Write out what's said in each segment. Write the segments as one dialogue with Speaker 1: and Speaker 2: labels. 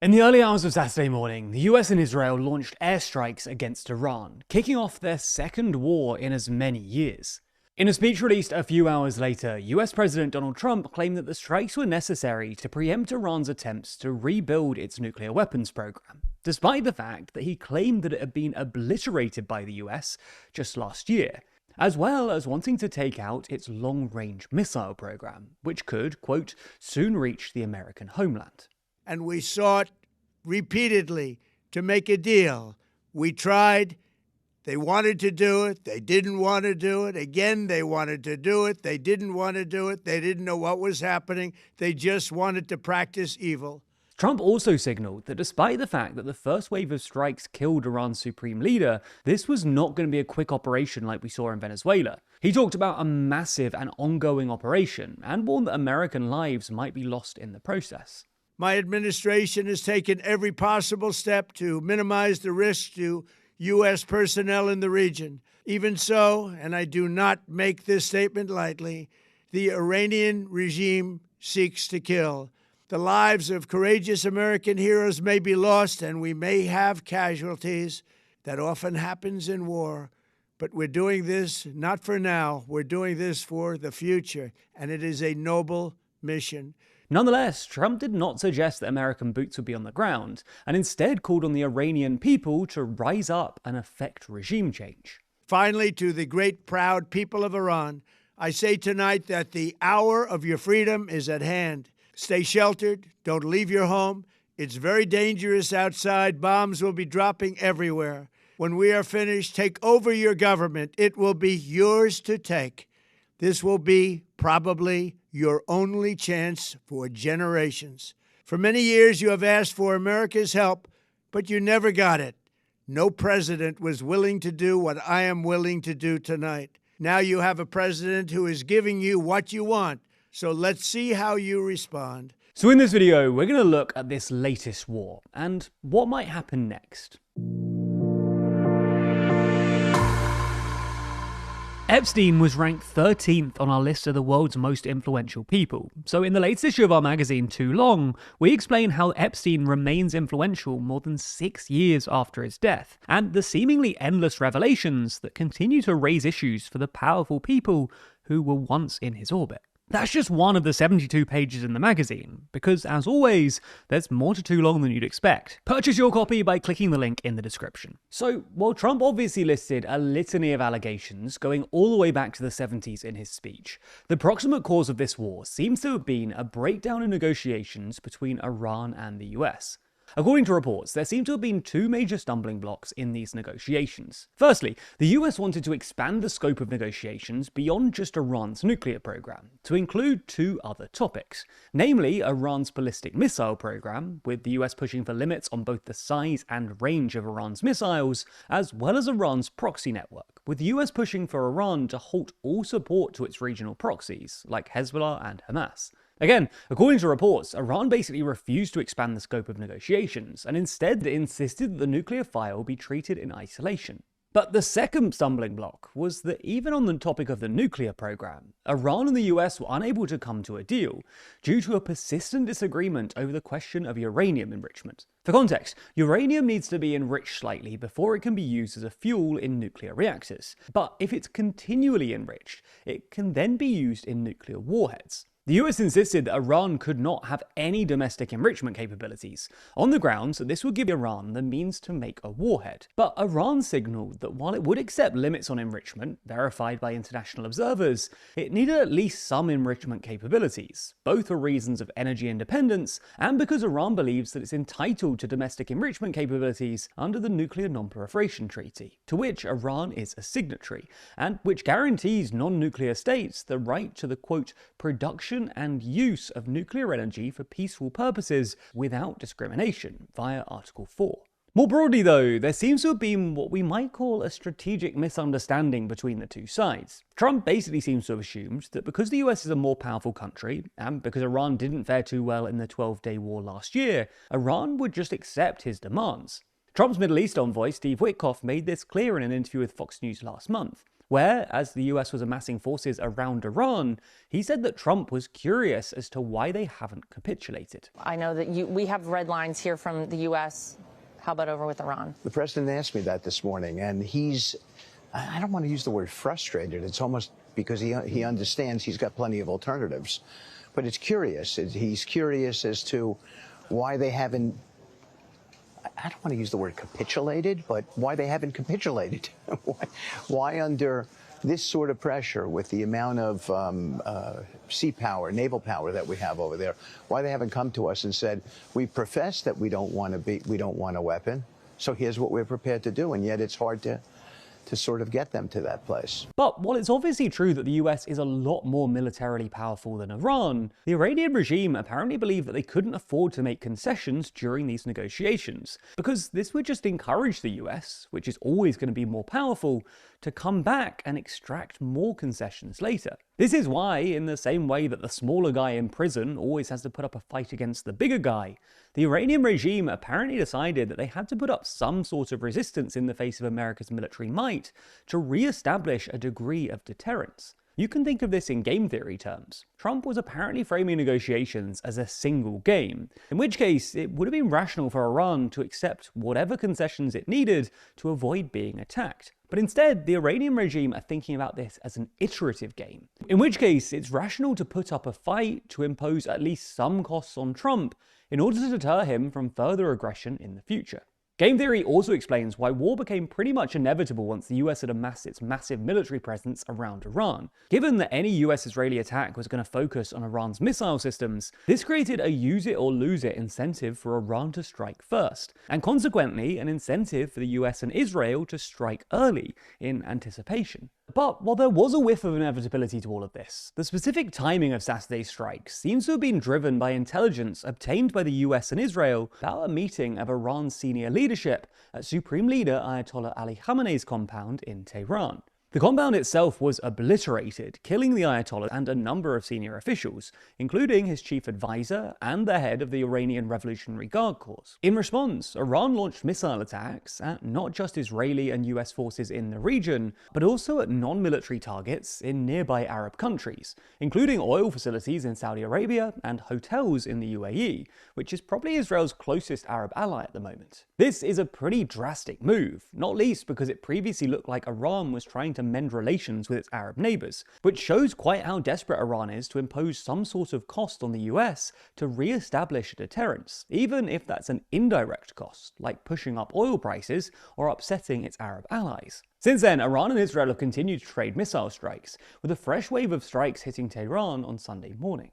Speaker 1: In the early hours of Saturday morning, the US and Israel launched airstrikes against Iran, kicking off their second war in as many years. In a speech released a few hours later, US President Donald Trump claimed that the strikes were necessary to preempt Iran's attempts to rebuild its nuclear weapons program, despite the fact that he claimed that it had been obliterated by the US just last year, as well as wanting to take out its long-range missile program, which could, quote, soon reach the American homeland.
Speaker 2: And we sought repeatedly to make a deal. We tried. They wanted to do it. They didn't want to do it. Again, they wanted to do it. They didn't want to do it. They didn't know what was happening. They just wanted to practice evil.
Speaker 1: Trump also signaled that despite the fact that the first wave of strikes killed Iran's Supreme Leader, this was not going to be a quick operation like we saw in Venezuela. He talked about a massive and ongoing operation and warned that American lives might be lost in the process.
Speaker 2: My administration has taken every possible step to minimize the risk to U.S. personnel in the region. Even so, and I do not make this statement lightly, the Iranian regime seeks to kill. The lives of courageous American heroes may be lost, and we may have casualties. That often happens in war. But we're doing this not for now. We're doing this for the future, and it is a noble mission.
Speaker 1: Nonetheless, Trump did not suggest that American boots would be on the ground, and instead called on the Iranian people to rise up and effect regime change.
Speaker 2: Finally, to the great proud people of Iran, I say tonight that the hour of your freedom is at hand. Stay sheltered. Don't leave your home. It's very dangerous outside. Bombs will be dropping everywhere. When we are finished, take over your government. It will be yours to take. This will be probably your only chance for generations. For many years, you have asked for America's help, but you never got it. No president was willing to do what I am willing to do tonight. Now you have a president who is giving you what you want, so let's see how you respond.
Speaker 1: So in this video, we're going to look at this latest war and what might happen next. Epstein was ranked 13th on our list of the world's most influential people. So in the latest issue of our magazine, Too Long, we explain how Epstein remains influential more than 6 years after his death, and the seemingly endless revelations that continue to raise issues for the powerful people who were once in his orbit. That's just one of the 72 pages in the magazine, because as always, there's more to Too Long than you'd expect. Purchase your copy by clicking the link in the description. So, while Trump obviously listed a litany of allegations going all the way back to the 70s in his speech, the proximate cause of this war seems to have been a breakdown in negotiations between Iran and the US. According to reports, there seem to have been two major stumbling blocks in these negotiations. Firstly, the US wanted to expand the scope of negotiations beyond just Iran's nuclear program, to include two other topics, namely Iran's ballistic missile program, with the US pushing for limits on both the size and range of Iran's missiles, as well as Iran's proxy network, with the US pushing for Iran to halt all support to its regional proxies, like Hezbollah and Hamas. Again, according to reports, Iran basically refused to expand the scope of negotiations, and instead insisted that the nuclear file be treated in isolation. But the second stumbling block was that even on the topic of the nuclear program, Iran and the US were unable to come to a deal due to a persistent disagreement over the question of uranium enrichment. For context, uranium needs to be enriched slightly before it can be used as a fuel in nuclear reactors. But if it's continually enriched, it can then be used in nuclear warheads. The US insisted that Iran could not have any domestic enrichment capabilities, on the grounds that this would give Iran the means to make a warhead. But Iran signaled that while it would accept limits on enrichment, verified by international observers, it needed at least some enrichment capabilities, both for reasons of energy independence and because Iran believes that it's entitled to domestic enrichment capabilities under the Nuclear Non-Proliferation Treaty, to which Iran is a signatory, and which guarantees non-nuclear states the right to the, quote, production and use of nuclear energy for peaceful purposes without discrimination via Article 4. More broadly though, there seems to have been what we might call a strategic misunderstanding between the two sides. Trump basically seems to have assumed that because the US is a more powerful country, and because Iran didn't fare too well in the 12-day war last year, Iran would just accept his demands. Trump's Middle East envoy Steve Witkoff made this clear in an interview with Fox News last month, where, as the US was amassing forces around Iran, he said that Trump was curious as to why they haven't capitulated.
Speaker 3: I know that we have red lines here from the US. How about over with Iran?
Speaker 4: The president asked me that this morning, and I don't want to use the word frustrated. It's almost because he understands he's got plenty of alternatives. But it's curious. He's curious as to why they haven't, I don't want to use the word capitulated, but why they haven't capitulated. Why under this sort of pressure with the amount of sea power, naval power that we have over there, why they haven't come to us and said, we profess that we don't want a weapon, so here's what we're prepared to do, and yet it's hard to sort of get them to that place.
Speaker 1: But while it's obviously true that the US is a lot more militarily powerful than Iran, the Iranian regime apparently believed that they couldn't afford to make concessions during these negotiations, because this would just encourage the US, which is always going to be more powerful, to come back and extract more concessions later. This is why, in the same way that the smaller guy in prison always has to put up a fight against the bigger guy, the Iranian regime apparently decided that they had to put up some sort of resistance in the face of America's military might to re-establish a degree of deterrence. You can think of this in game theory terms. Trump was apparently framing negotiations as a single game, in which case it would have been rational for Iran to accept whatever concessions it needed to avoid being attacked. But instead, the Iranian regime are thinking about this as an iterative game, in which case it's rational to put up a fight to impose at least some costs on Trump in order to deter him from further aggression in the future. Game theory also explains why war became pretty much inevitable once the US had amassed its massive military presence around Iran. Given that any US-Israeli attack was going to focus on Iran's missile systems, this created a use-it-or-lose-it incentive for Iran to strike first, and consequently an incentive for the US and Israel to strike early, in anticipation. But while there was a whiff of inevitability to all of this, the specific timing of Saturday's strikes seems to have been driven by intelligence obtained by the US and Israel about a meeting of Iran's senior leadership at Supreme Leader Ayatollah Ali Khamenei's compound in Tehran. The compound itself was obliterated, killing the Ayatollah and a number of senior officials, including his chief advisor and the head of the Iranian Revolutionary Guard Corps. In response, Iran launched missile attacks at not just Israeli and US forces in the region, but also at non-military targets in nearby Arab countries, including oil facilities in Saudi Arabia and hotels in the UAE, which is probably Israel's closest Arab ally at the moment. This is a pretty drastic move, not least because it previously looked like Iran was trying to mend relations with its Arab neighbors, which shows quite how desperate Iran is to impose some sort of cost on the US to re-establish a deterrence, even if that's an indirect cost, like pushing up oil prices or upsetting its Arab allies. Since then, Iran and Israel have continued to trade missile strikes, with a fresh wave of strikes hitting Tehran on Sunday morning.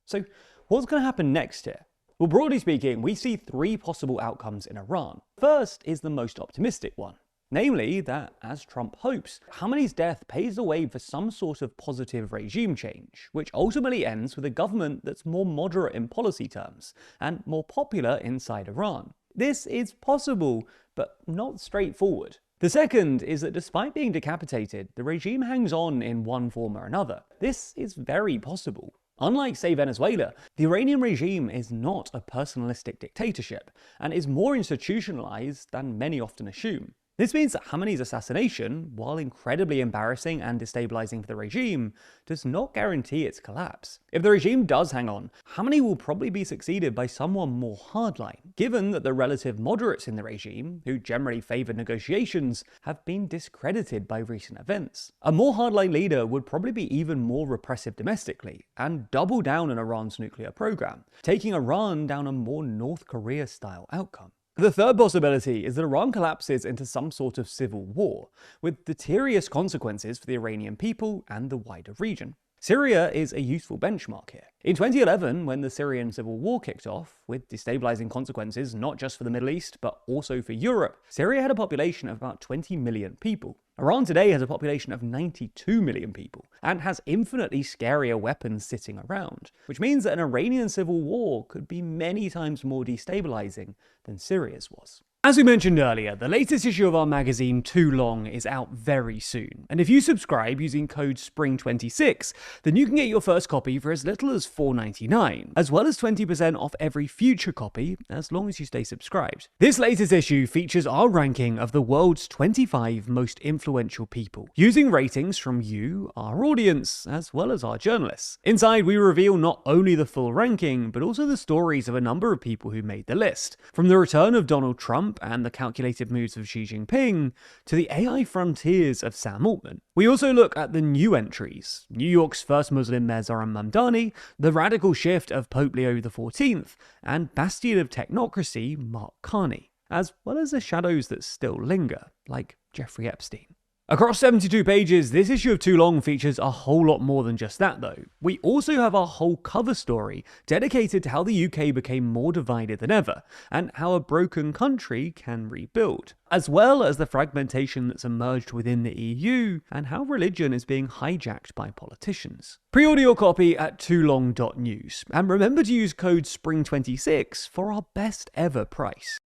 Speaker 1: So what's going to happen next here? Well, broadly speaking, we see three possible outcomes in Iran. First is the most optimistic one. Namely, that, as Trump hopes, Khamenei's death paves the way for some sort of positive regime change, which ultimately ends with a government that's more moderate in policy terms, and more popular inside Iran. This is possible, but not straightforward. The second is that despite being decapitated, the regime hangs on in one form or another. This is very possible. Unlike, say, Venezuela, the Iranian regime is not a personalistic dictatorship, and is more institutionalized than many often assume. This means that Khamenei's assassination, while incredibly embarrassing and destabilizing for the regime, does not guarantee its collapse. If the regime does hang on, Khamenei will probably be succeeded by someone more hardline, given that the relative moderates in the regime, who generally favored negotiations, have been discredited by recent events. A more hardline leader would probably be even more repressive domestically, and double down on Iran's nuclear program, taking Iran down a more North Korea-style outcome. The third possibility is that Iran collapses into some sort of civil war, with deleterious consequences for the Iranian people and the wider region. Syria is a useful benchmark here. In 2011, when the Syrian civil war kicked off, with destabilizing consequences not just for the Middle East, but also for Europe, Syria had a population of about 20 million people. Iran today has a population of 92 million people, and has infinitely scarier weapons sitting around, which means that an Iranian civil war could be many times more destabilizing than Syria's was. As we mentioned earlier, the latest issue of our magazine, Too Long, is out very soon. And if you subscribe using code SPRING26, then you can get your first copy for as little as $4.99, as well as 20% off every future copy, as long as you stay subscribed. This latest issue features our ranking of the world's 25 most influential people, using ratings from you, our audience, as well as our journalists. Inside, we reveal not only the full ranking, but also the stories of a number of people who made the list. From the return of Donald Trump and the calculated moves of Xi Jinping, to the AI frontiers of Sam Altman. We also look at the new entries: New York's first Muslim mayor Zohran Mamdani, the radical shift of Pope Leo XIV, and bastion of technocracy Mark Carney, as well as the shadows that still linger, like Jeffrey Epstein. Across 72 pages, this issue of Too Long features a whole lot more than just that though. We also have our whole cover story dedicated to how the UK became more divided than ever, and how a broken country can rebuild, as well as the fragmentation that's emerged within the EU, and how religion is being hijacked by politicians. Pre-order your copy at toolong.news, and remember to use code SPRING26 for our best ever price.